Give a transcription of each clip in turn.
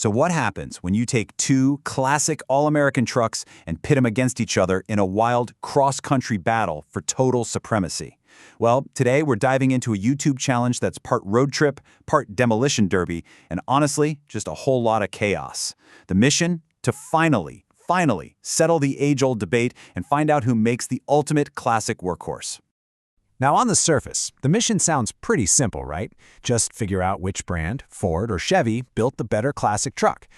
So what happens when you take two classic all-American trucks and pit them against each other in a wild cross-country battle for total supremacy? Well, today we're diving into a YouTube challenge that's part road trip, part demolition derby, and honestly, just a whole lot of chaos. The mission? To finally settle the age-old debate and find out who makes the ultimate classic workhorse. Now, on the surface, the mission sounds pretty simple, right? Just figure out which brand, Ford or Chevy, built the better classic truck.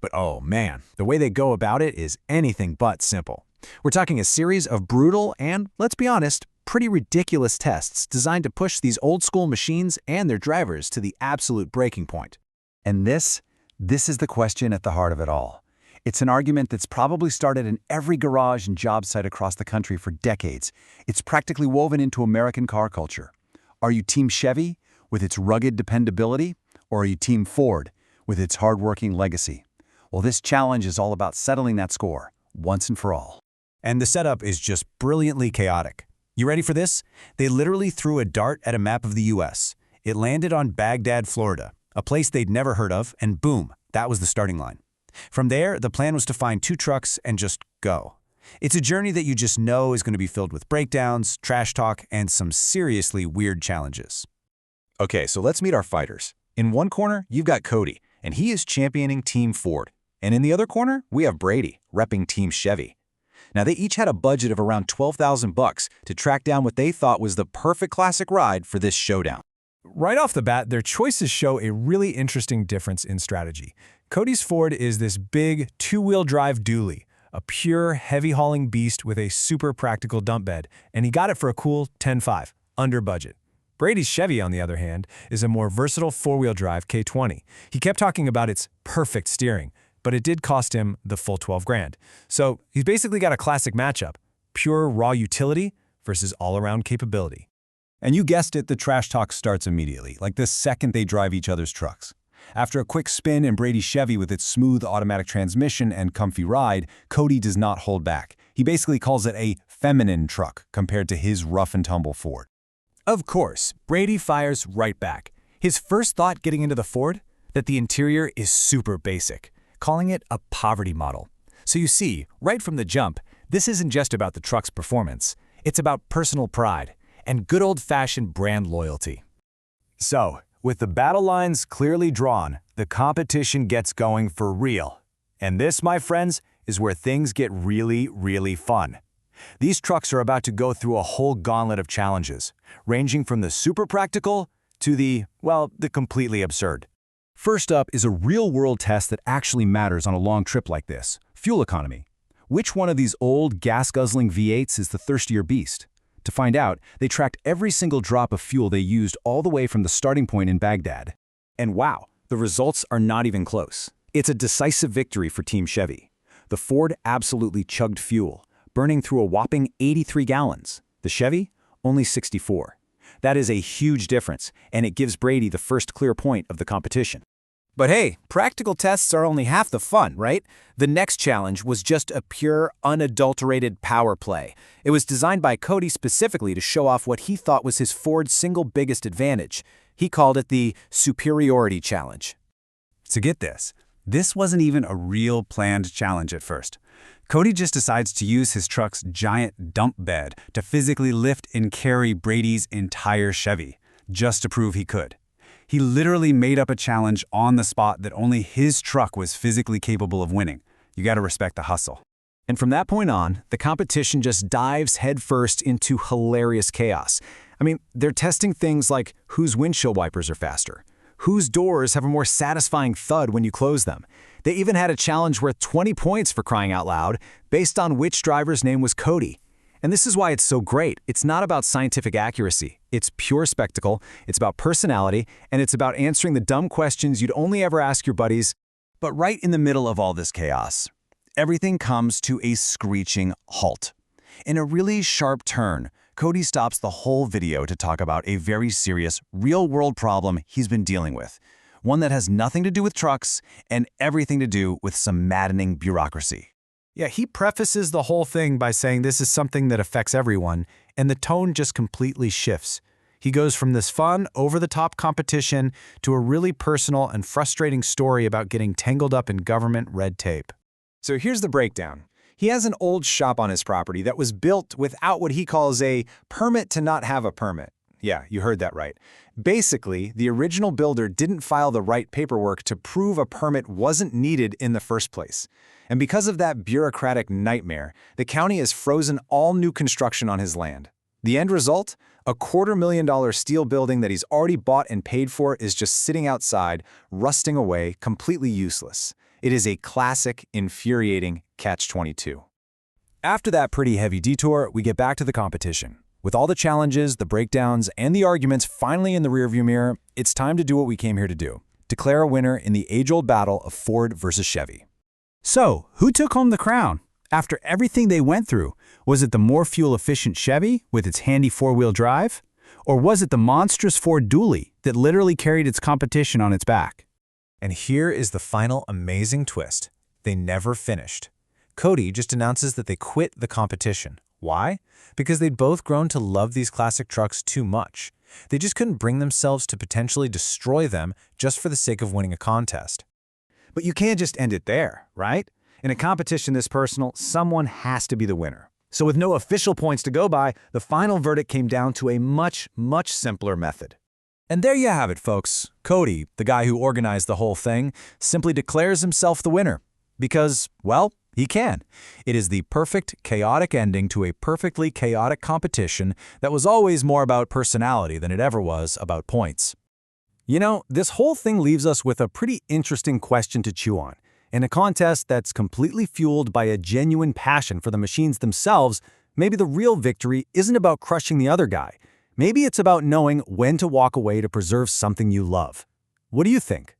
But oh man, the way they go about it is anything but simple. We're talking a series of brutal and, let's be honest, pretty ridiculous tests designed to push these old-school machines and their drivers to the absolute breaking point. And this is the question at the heart of it all. It's an argument that's probably started in every garage and job site across the country for decades. It's practically woven into American car culture. Are you Team Chevy, with its rugged dependability, or are you Team Ford, with its hardworking legacy? Well, this challenge is all about settling that score, once and for all. And the setup is just brilliantly chaotic. You ready for this? They literally threw a dart at a map of the US. It landed on Baghdad, Florida, a place they'd never heard of, and boom, that was the starting line. From there, the plan was to find two trucks and just go. It's a journey that you just know is going to be filled with breakdowns, trash talk, and some seriously weird challenges. Okay, so let's meet our fighters. In one corner, you've got Cody, and he is championing Team Ford. And in the other corner, we have Brady, repping Team Chevy. Now, they each had a budget of around $12,000 to track down what they thought was the perfect classic ride for this showdown. Right off the bat, their choices show a really interesting difference in strategy. Cody's Ford is this big two-wheel drive dually, a pure, heavy-hauling beast with a super practical dump bed, and he got it for a cool $10,500, under budget. Brady's Chevy, on the other hand, is a more versatile four-wheel drive K20. He kept talking about its perfect steering, but it did cost him the full $12,000. So he's basically got a classic matchup, pure raw utility versus all-around capability. And you guessed it, the trash talk starts immediately, like the second they drive each other's trucks. After a quick spin in Brady's Chevy with its smooth automatic transmission and comfy ride, Cody does not hold back. He basically calls it a feminine truck compared to his rough-and-tumble Ford. Of course, Brady fires right back. His first thought getting into the Ford? That the interior is super basic, calling it a poverty model. So you see, right from the jump, this isn't just about the truck's performance. It's about personal pride and good old-fashioned brand loyalty. So, with the battle lines clearly drawn, the competition gets going for real. And this, my friends, is where things get really, really fun. These trucks are about to go through a whole gauntlet of challenges, ranging from the super practical to the completely absurd. First up is a real-world test that actually matters on a long trip like this: fuel economy. Which one of these old, gas-guzzling V8s is the thirstier beast? To find out, they tracked every single drop of fuel they used all the way from the starting point in Baghdad. And wow, the results are not even close. It's a decisive victory for Team Chevy. The Ford absolutely chugged fuel, burning through a whopping 83 gallons. The Chevy, only 64. That is a huge difference, and it gives Brady the first clear point of the competition. But hey, practical tests are only half the fun, right? The next challenge was just a pure, unadulterated power play. It was designed by Cody specifically to show off what he thought was his Ford's single biggest advantage. He called it the superiority challenge. So get this wasn't even a real planned challenge at first. Cody just decides to use his truck's giant dump bed to physically lift and carry Brady's entire Chevy, just to prove he could. He literally made up a challenge on the spot that only his truck was physically capable of winning. You gotta respect the hustle. And from that point on, the competition just dives headfirst into hilarious chaos. I mean, they're testing things like whose windshield wipers are faster, whose doors have a more satisfying thud when you close them. They even had a challenge worth 20 points, for crying out loud, based on which driver's name was Cody. And this is why it's so great. It's not about scientific accuracy. It's pure spectacle, it's about personality, and it's about answering the dumb questions you'd only ever ask your buddies. But right in the middle of all this chaos, everything comes to a screeching halt. In a really sharp turn, Cody stops the whole video to talk about a very serious, real-world problem he's been dealing with. One that has nothing to do with trucks and everything to do with some maddening bureaucracy. Yeah, he prefaces the whole thing by saying this is something that affects everyone, and the tone just completely shifts. He goes from this fun, over-the-top competition to a really personal and frustrating story about getting tangled up in government red tape. So here's the breakdown. He has an old shop on his property that was built without what he calls a permit to not have a permit. Yeah, you heard that right. Basically, the original builder didn't file the right paperwork to prove a permit wasn't needed in the first place. And because of that bureaucratic nightmare, the county has frozen all new construction on his land. The end result? A $250,000 steel building that he's already bought and paid for is just sitting outside, rusting away, completely useless. It is a classic, infuriating catch-22. After that pretty heavy detour, we get back to the competition. With all the challenges, the breakdowns, and the arguments finally in the rearview mirror, it's time to do what we came here to do. Declare a winner in the age-old battle of Ford versus Chevy. So, who took home the crown? After everything they went through, was it the more fuel-efficient Chevy with its handy four-wheel drive? Or was it the monstrous Ford Dually that literally carried its competition on its back? And here is the final amazing twist. They never finished. Cody just announces that they quit the competition. Why? Because they'd both grown to love these classic trucks too much. They just couldn't bring themselves to potentially destroy them just for the sake of winning a contest. But you can't just end it there, right? In a competition this personal, someone has to be the winner. So with no official points to go by, the final verdict came down to a much, much simpler method. And there you have it, folks. Cody, the guy who organized the whole thing, simply declares himself the winner. Because, well, he can. It is the perfect, chaotic ending to a perfectly chaotic competition that was always more about personality than it ever was about points. You know, this whole thing leaves us with a pretty interesting question to chew on. In a contest that's completely fueled by a genuine passion for the machines themselves, maybe the real victory isn't about crushing the other guy. Maybe it's about knowing when to walk away to preserve something you love. What do you think?